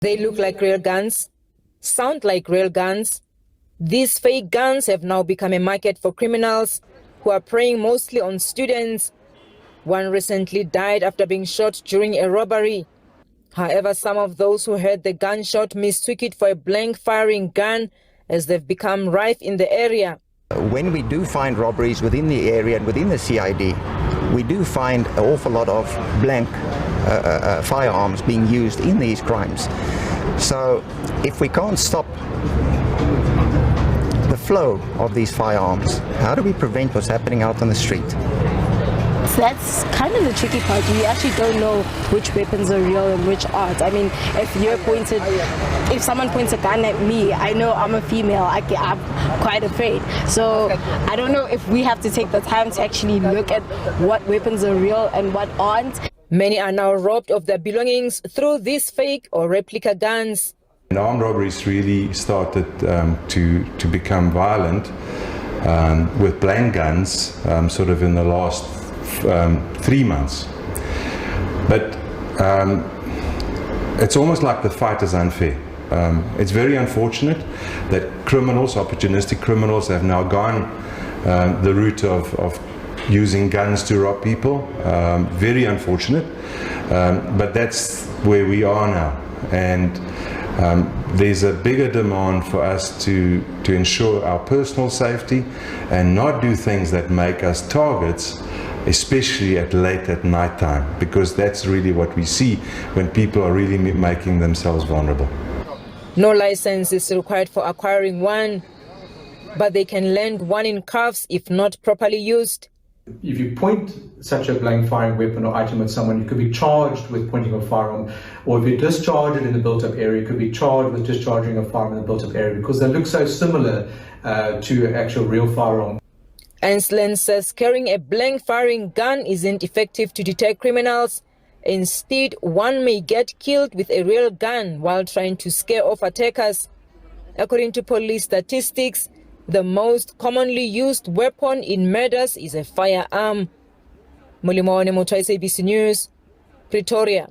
They look like real guns, sound like real guns. These fake guns have now become a market for criminals who are preying mostly on students. One recently died after being shot during a robbery. However, some of those who heard the gunshot mistook it for a blank firing gun, as they've become rife in the area. When we do find robberies within the area and within the CID, we do find an awful lot of blank firearms being used in these crimes. So if we can't stop the flow of these firearms, how do we prevent what's happening out on the street? That's kind of the tricky part. You actually don't know which weapons are real and which aren't. I mean, if someone points a gun at me, I know I'm a female, I'm quite afraid. So I don't know if we have to take the time to actually look at what weapons are real and what aren't. Many are now robbed of their belongings through these fake or replica guns. Armed robberies really started to become violent with blank guns sort of in the last 3 months. But it's almost like the fight is unfair. It's very unfortunate that criminals, opportunistic criminals, have now gone the route of using guns to rob people. Very unfortunate, but that's where we are now. And there's a bigger demand for us to ensure our personal safety and not do things that make us targets, especially late at night time, because that's really what we see when people are really making themselves vulnerable. No license is required for acquiring one, but they can lend one in cuffs if not properly used. If you point such a blank firing weapon or item at someone, you could be charged with pointing a firearm, or if you discharge it in the built-up area, you could be charged with discharging a firearm in the built-up area, because they look so similar to an actual real firearm. Anslen says carrying a blank firing gun isn't effective to deter criminals. Instead, one may get killed with a real gun while trying to scare off attackers. According to police statistics, the most commonly used weapon in murders is a firearm. Mulimone Mutwa, SABC News, Pretoria.